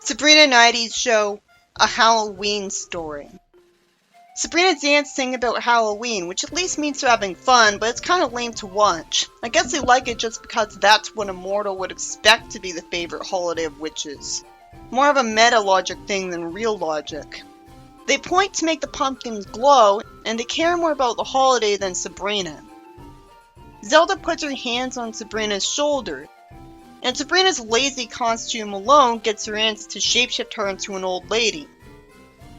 Sabrina Nighty's show, A Halloween Story. Sabrina's aunts sing about Halloween, which at least means they're having fun, but it's kind of lame to watch. I guess they like it just because that's what a mortal would expect to be the favorite holiday of witches. More of a meta-logic thing than real logic. They point to make the pumpkins glow, and they care more about the holiday than Sabrina. Zelda puts her hands on Sabrina's shoulder, and Sabrina's lazy costume alone gets her aunts to shapeshift her into an old lady.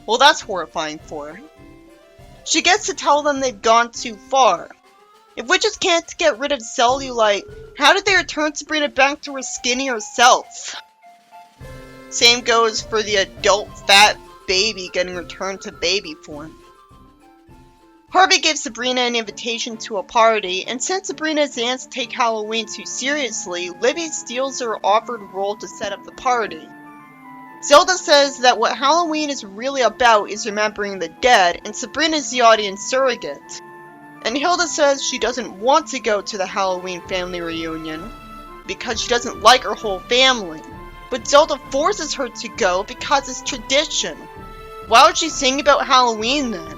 Well, that's horrifying for her. She gets to tell them they've gone too far. If witches can't get rid of cellulite, how did they return Sabrina back to her skinnier self? Same goes for the adult fat baby getting returned to baby form. Harvey gives Sabrina an invitation to a party, and since Sabrina's aunts take Halloween too seriously, Libby steals her offered role to set up the party. Zelda says that what Halloween is really about is remembering the dead, and Sabrina's the audience surrogate. And Hilda says she doesn't want to go to the Halloween family reunion because she doesn't like her whole family. But Zelda forces her to go because it's tradition. Why would she sing about Halloween then?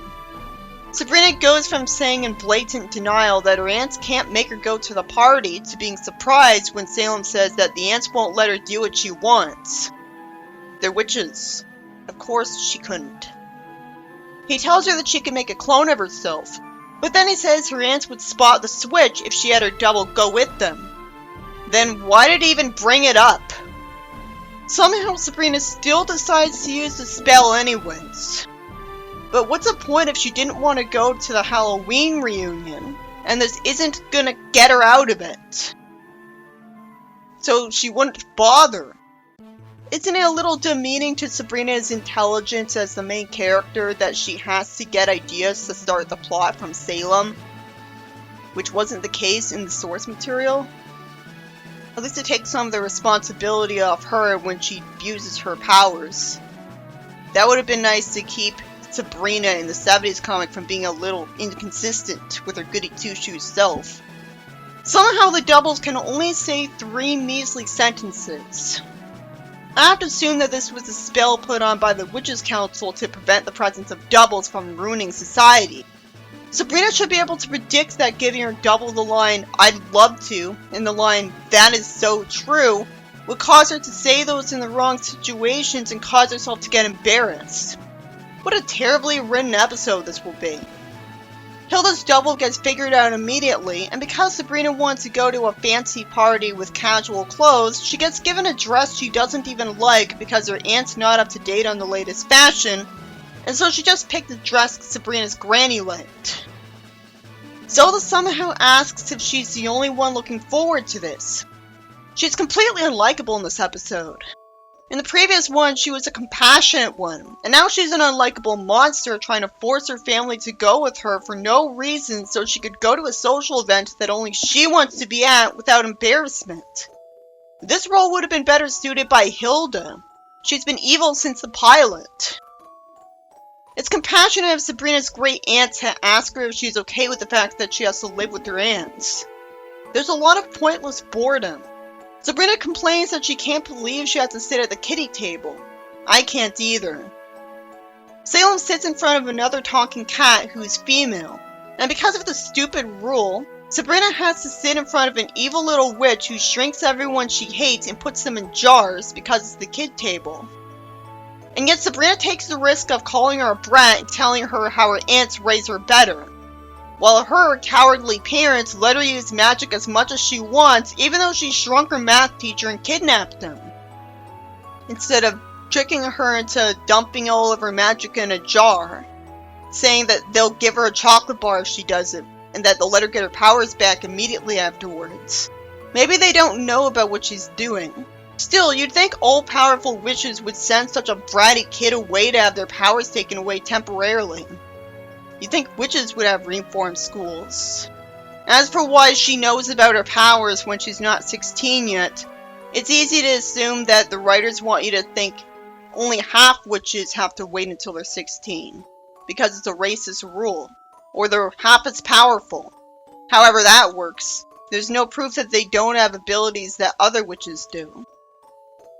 Sabrina goes from saying in blatant denial that her aunts can't make her go to the party to being surprised when Salem says that the aunts won't let her do what she wants. They're witches. Of course she couldn't. He tells her that she can make a clone of herself, but then he says her aunts would spot the switch if she had her double go with them. Then why did he even bring it up? Somehow Sabrina still decides to use the spell anyways. But what's the point if she didn't want to go to the Halloween reunion, and this isn't gonna get her out of it? So she wouldn't bother. Isn't it a little demeaning to Sabrina's intelligence as the main character that she has to get ideas to start the plot from Salem? Which wasn't the case in the source material? At least it takes some of the responsibility off her when she uses her powers. That would have been nice to keep Sabrina in the 70s comic from being a little inconsistent with her goody two-shoes self. Somehow the doubles can only say 3 measly sentences. I have to assume that this was a spell put on by the Witches' Council to prevent the presence of doubles from ruining society. Sabrina should be able to predict that giving her double the line, "I'd love to," and the line, "that is so true," would cause her to say those in the wrong situations and cause herself to get embarrassed. What a terribly written episode this will be. Hilda's double gets figured out immediately, and because Sabrina wants to go to a fancy party with casual clothes, she gets given a dress she doesn't even like because her aunt's not up to date on the latest fashion, and so she just picked the dress Sabrina's granny liked. Zelda somehow asks if she's the only one looking forward to this. She's completely unlikable in this episode. In the previous one, she was a compassionate one, and now she's an unlikable monster trying to force her family to go with her for no reason so she could go to a social event that only she wants to be at without embarrassment. This role would have been better suited by Hilda. She's been evil since the pilot. It's compassionate of Sabrina's great aunt to ask her if she's okay with the fact that she has to live with her aunts. There's a lot of pointless boredom. Sabrina complains that she can't believe she has to sit at the kiddie table. I can't either. Salem sits in front of another talking cat who's female, and because of the stupid rule, Sabrina has to sit in front of an evil little witch who shrinks everyone she hates and puts them in jars because it's the kid table. And yet Sabrina takes the risk of calling her a brat and telling her how her aunts raise her better, while her cowardly parents let her use magic as much as she wants, even though she shrunk her math teacher and kidnapped them. Instead of tricking her into dumping all of her magic in a jar, saying that they'll give her a chocolate bar if she does it, and that they'll let her get her powers back immediately afterwards. Maybe they don't know about what she's doing. Still, you'd think all-powerful witches would send such a bratty kid away to have their powers taken away temporarily. You'd think witches would have reform schools. As for why she knows about her powers when she's not 16 yet, it's easy to assume that the writers want you to think only half witches have to wait until they're 16, because it's a racist rule, or they're half as powerful. However that works, there's no proof that they don't have abilities that other witches do.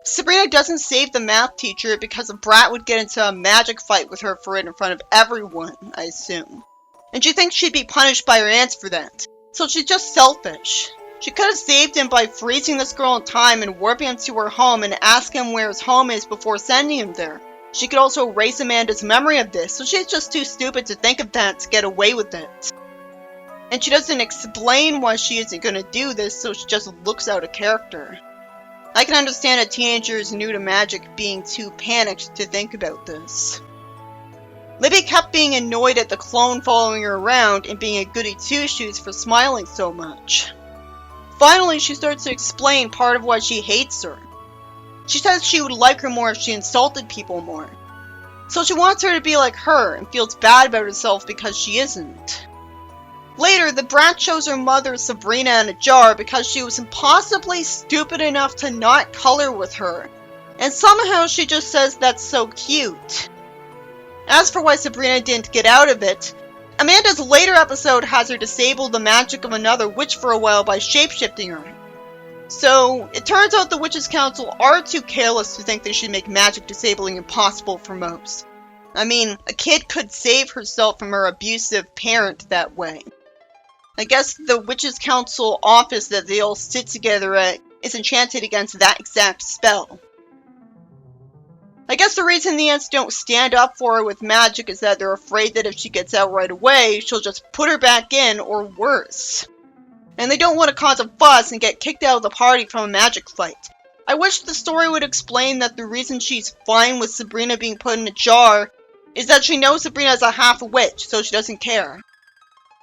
Sabrina doesn't save the math teacher because a brat would get into a magic fight with her for it in front of everyone, I assume. And she thinks she'd be punished by her aunts for that. So she's just selfish. She could have saved him by freezing this girl in time and warping him to her home and asking him where his home is before sending him there. She could also erase Amanda's memory of this, so she's just too stupid to think of that to get away with it. And she doesn't explain why she isn't going to do this, so she just looks out of character. I can understand a teenager who's new to magic being too panicked to think about this. Libby kept being annoyed at the clone following her around and being a goody two-shoes for smiling so much. Finally, she starts to explain part of why she hates her. She says she would like her more if she insulted people more. So she wants her to be like her and feels bad about herself because she isn't. Later, the brat shows her mother Sabrina in a jar because she was impossibly stupid enough to not color with her. And somehow she just says that's so cute. As for why Sabrina didn't get out of it, Amanda's later episode has her disable the magic of another witch for a while by shapeshifting her. So, it turns out the Witches' Council are too careless to think they should make magic disabling impossible for most. I mean, a kid could save herself from her abusive parent that way. I guess the Witches' Council office that they all sit together at is enchanted against that exact spell. I guess the reason the aunts don't stand up for her with magic is that they're afraid that if she gets out right away, she'll just put her back in, or worse. And they don't want to cause a fuss and get kicked out of the party from a magic fight. I wish the story would explain that the reason she's fine with Sabrina being put in a jar is that she knows Sabrina is a half witch, so she doesn't care.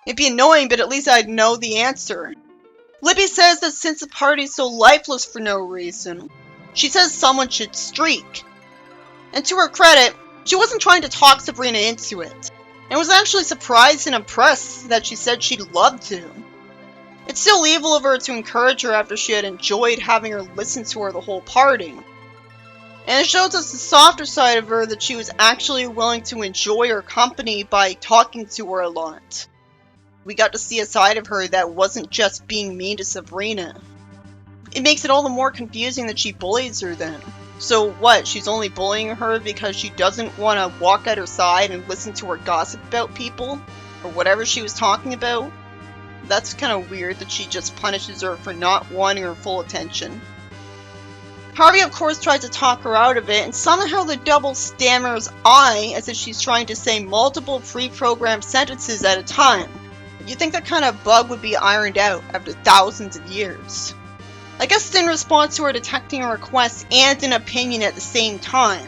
It'd be annoying, but at least I'd know the answer. Libby says that since the party's so lifeless for no reason, she says someone should streak. And to her credit, she wasn't trying to talk Sabrina into it, and was actually surprised and impressed that she said she'd love to. It's still evil of her to encourage her after she had enjoyed having her listen to her the whole party. And it shows us the softer side of her that she was actually willing to enjoy her company by talking to her a lot. We got to see a side of her that wasn't just being mean to Sabrina. It makes it all the more confusing that she bullies her then. So what, she's only bullying her because she doesn't want to walk at her side and listen to her gossip about people? Or whatever she was talking about? That's kind of weird that she just punishes her for not wanting her full attention. Harvey of course tries to talk her out of it, and somehow the double stammers I as if she's trying to say multiple pre-programmed sentences at a time. You'd think that kind of bug would be ironed out after thousands of years. I guess it's in response to her detecting a request and an opinion at the same time.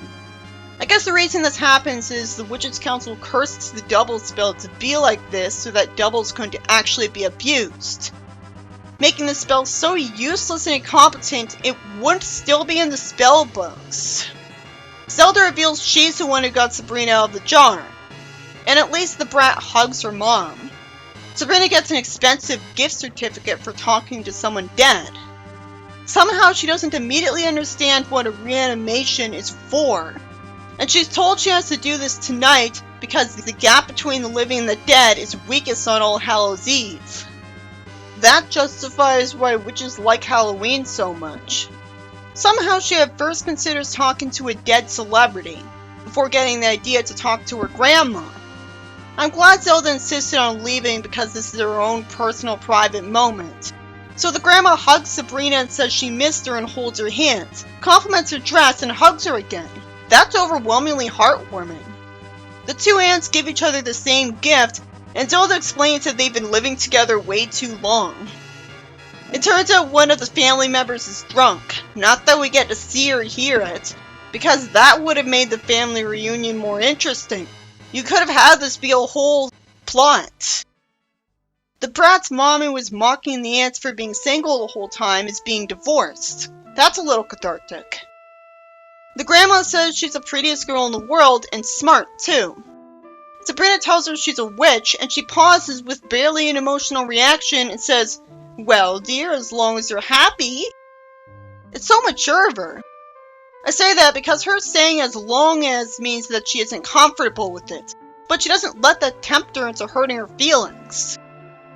I guess the reason this happens is the Witches' Council cursed the double spell to be like this so that doubles couldn't actually be abused. Making the spell so useless and incompetent it wouldn't still be in the spell books. Zelda reveals she's the one who got Sabrina out of the jar. And at least the brat hugs her mom. Sabrina gets an expensive gift certificate for talking to someone dead. Somehow she doesn't immediately understand what a reanimation is for. And she's told she has to do this tonight because the gap between the living and the dead is weakest on All Hallows Eve. That justifies why witches like Halloween so much. Somehow she at first considers talking to a dead celebrity, before getting the idea to talk to her grandma. I'm glad Zelda insisted on leaving because this is her own personal private moment. So the grandma hugs Sabrina and says she missed her and holds her hands, compliments her dress and hugs her again. That's overwhelmingly heartwarming. The two aunts give each other the same gift, and Zelda explains that they've been living together way too long. It turns out one of the family members is drunk, not that we get to see or hear it, because that would have made the family reunion more interesting. You could have had this be a whole plot. The brat's mom who was mocking the aunts for being single the whole time is being divorced. That's a little cathartic. The grandma says she's the prettiest girl in the world, and smart, too. Sabrina tells her she's a witch, and she pauses with barely an emotional reaction and says, "Well, dear, as long as you're happy." It's so mature of her. I say that because her saying "as long as" means that she isn't comfortable with it, but she doesn't let that tempt her into hurting her feelings.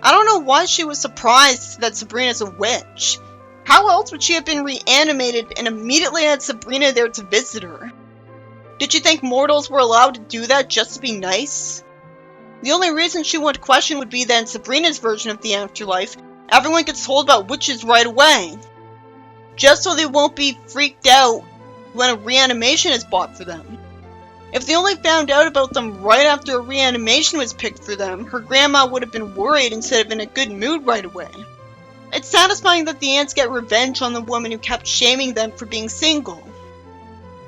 I don't know why she was surprised that Sabrina's a witch. How else would she have been reanimated and immediately had Sabrina there to visit her? Did she think mortals were allowed to do that just to be nice? The only reason she wouldn't question would be that in Sabrina's version of the afterlife, everyone gets told about witches right away, just so they won't be freaked out when a reanimation is bought for them. If they only found out about them right after a reanimation was picked for them, her grandma would have been worried instead of in a good mood right away. It's satisfying that the aunts get revenge on the woman who kept shaming them for being single.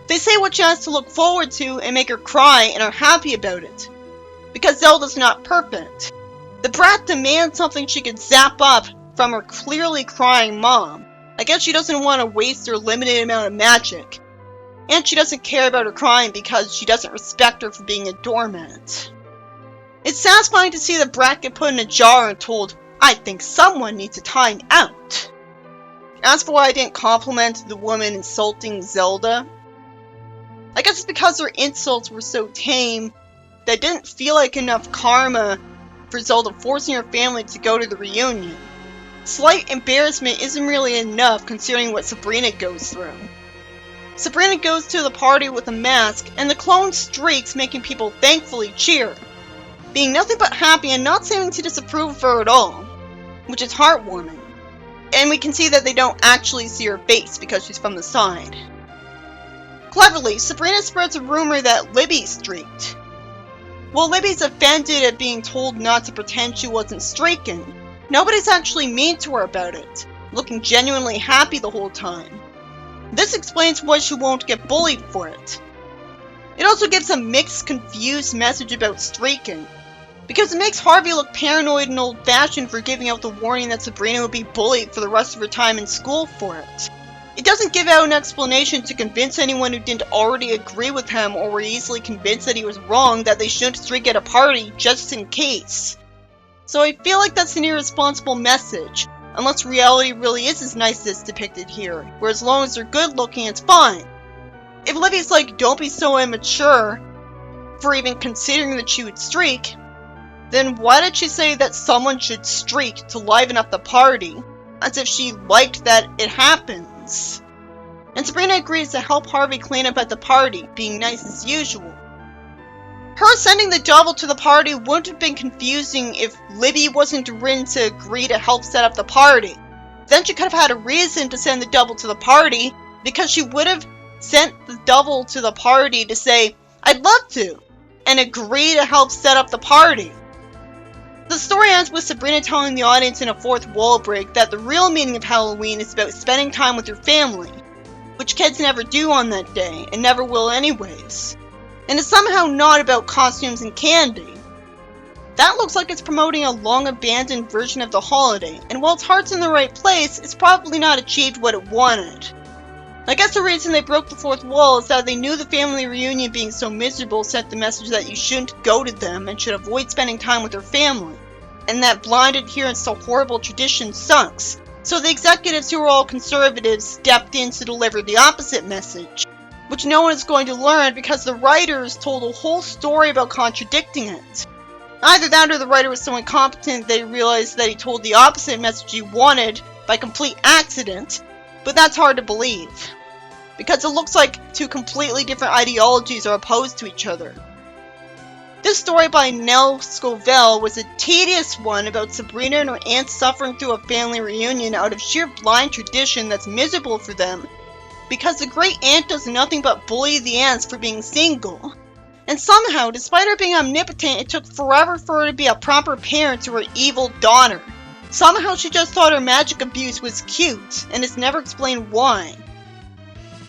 They say what she has to look forward to and make her cry and are happy about it, because Zelda's not perfect. The brat demands something she could zap up from her clearly crying mom. I guess she doesn't want to waste her limited amount of magic. And she doesn't care about her crying because she doesn't respect her for being a doormat. It's satisfying to see the brat get put in a jar and told, "I think someone needs a time out." As for why I didn't compliment the woman insulting Zelda, I guess it's because her insults were so tame that it didn't feel like enough karma for Zelda forcing her family to go to the reunion. Slight embarrassment isn't really enough considering what Sabrina goes through. Sabrina goes to the party with a mask, and the clone streaks, making people thankfully cheer, being nothing but happy and not seeming to disapprove of her at all, which is heartwarming. And we can see that they don't actually see her face because she's from the side. Cleverly, Sabrina spreads a rumor that Libby streaked. While Libby's offended at being told not to pretend she wasn't streaking, nobody's actually mean to her about it, looking genuinely happy the whole time. This explains why she won't get bullied for it. It also gives a mixed, confused message about streaking, because it makes Harvey look paranoid and old-fashioned for giving out the warning that Sabrina would be bullied for the rest of her time in school for it. It doesn't give out an explanation to convince anyone who didn't already agree with him or were easily convinced that he was wrong that they shouldn't streak at a party just in case. So I feel like that's an irresponsible message, unless reality really is as nice as depicted here, where as long as they're good looking, it's fine. If Libby's like, don't be so immature for even considering that she would streak, then why did she say that someone should streak to liven up the party, as if she liked that it happens? And Sabrina agrees to help Harvey clean up at the party, being nice as usual. Her sending the devil to the party wouldn't have been confusing if Libby wasn't written to agree to help set up the party. Then she could have had a reason to send the devil to the party, because she would have sent the devil to the party to say, "I'd love to," and agree to help set up the party. The story ends with Sabrina telling the audience in a fourth wall break that the real meaning of Halloween is about spending time with your family, which kids never do on that day, and never will anyways. And it's somehow not about costumes and candy. That looks like it's promoting a long-abandoned version of the holiday, and while its heart's in the right place, it's probably not achieved what it wanted. I guess the reason they broke the fourth wall is that they knew the family reunion being so miserable sent the message that you shouldn't go to them and should avoid spending time with their family, and that blind adherence to horrible tradition sucks. So the executives, who were all conservatives, stepped in to deliver the opposite message, which no one is going to learn because the writers told a whole story about contradicting it. Either that or the writer was so incompetent they realized that he told the opposite message he wanted by complete accident, but that's hard to believe, because it looks like two completely different ideologies are opposed to each other. This story by Nell Scovell was a tedious one about Sabrina and her aunt suffering through a family reunion out of sheer blind tradition that's miserable for them, because the great aunt does nothing but bully the aunts for being single. And somehow, despite her being omnipotent, it took forever for her to be a proper parent to her evil daughter. Somehow she just thought her magic abuse was cute, and it's never explained why.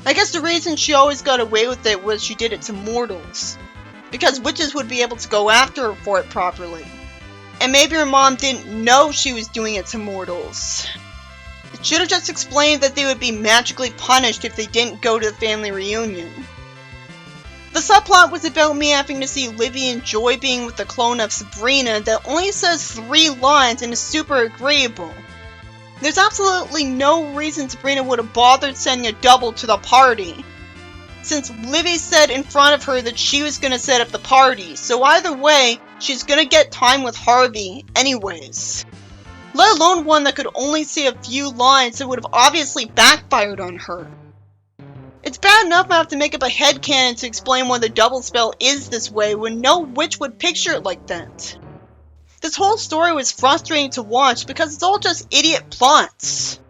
I guess the reason she always got away with it was she did it to mortals, because witches would be able to go after her for it properly. And maybe her mom didn't know she was doing it to mortals. It should have just explained that they would be magically punished if they didn't go to the family reunion. The subplot was about me having to see Libby enjoy being with the clone of Sabrina that only says 3 lines and is super agreeable. There's absolutely no reason Sabrina would have bothered sending a double to the party, since Libby said in front of her that she was going to set up the party, so either way, she's going to get time with Harvey anyways. let alone one that could only say a few lines that would have obviously backfired on her. It's bad enough I have to make up a headcanon to explain why the double spell is this way when no witch would picture it like that. This whole story was frustrating to watch because it's all just idiot plots.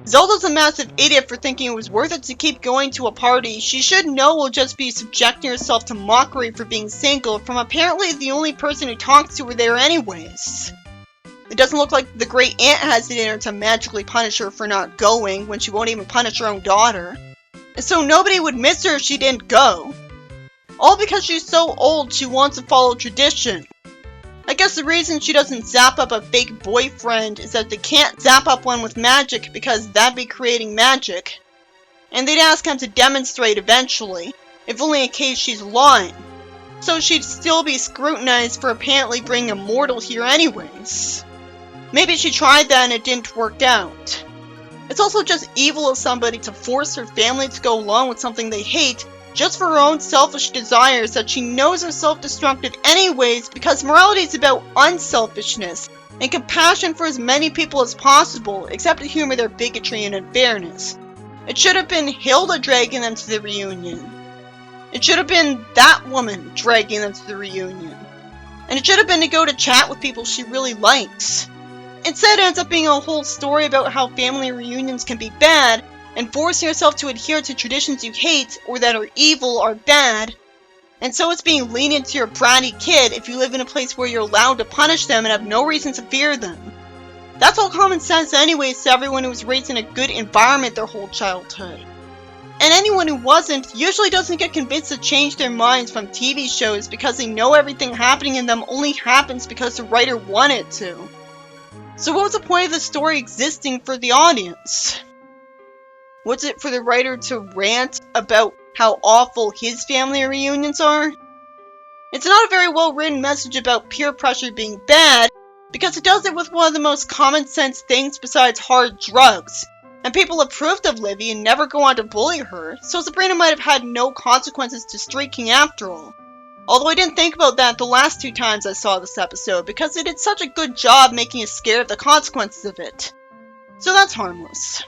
Zelda's a massive idiot for thinking it was worth it to keep going to a party she should know will just be subjecting herself to mockery for being single from apparently the only person who talks to her there anyways. It doesn't look like the great aunt has it in her to magically punish her for not going when she won't even punish her own daughter. And so nobody would miss her if she didn't go. All because she's so old she wants to follow tradition. I guess the reason she doesn't zap up a fake boyfriend is that they can't zap up one with magic because that'd be creating magic. And they'd ask him to demonstrate eventually, if only in case she's lying. So she'd still be scrutinized for apparently bringing a mortal here anyways. Maybe she tried that and it didn't work out. It's also just evil of somebody to force her family to go along with something they hate just for her own selfish desires that she knows are self-destructive anyways, because morality is about unselfishness and compassion for as many people as possible, except to humor their bigotry and unfairness. It should have been Hilda dragging them to the reunion. It should have been that woman dragging them to the reunion. And it should have been to go to chat with people she really likes. Instead, it ends up being a whole story about how family reunions can be bad, and forcing yourself to adhere to traditions you hate or that are evil are bad. And so it's being lenient to your bratty kid if you live in a place where you're allowed to punish them and have no reason to fear them. That's all common sense anyways to everyone who was raised in a good environment their whole childhood. And anyone who wasn't usually doesn't get convinced to change their minds from TV shows because they know everything happening in them only happens because the writer wanted to. So what was the point of the story existing for the audience? Was it for the writer to rant about how awful his family reunions are? It's not a very well written message about peer pressure being bad, because it does it with one of the most common sense things besides hard drugs. And people approved of Livy and never go on to bully her, so Sabrina might have had no consequences to streaking after all. Although I didn't think about that the last 2 times I saw this episode, because it did such a good job making us scared of the consequences of it. So that's harmless.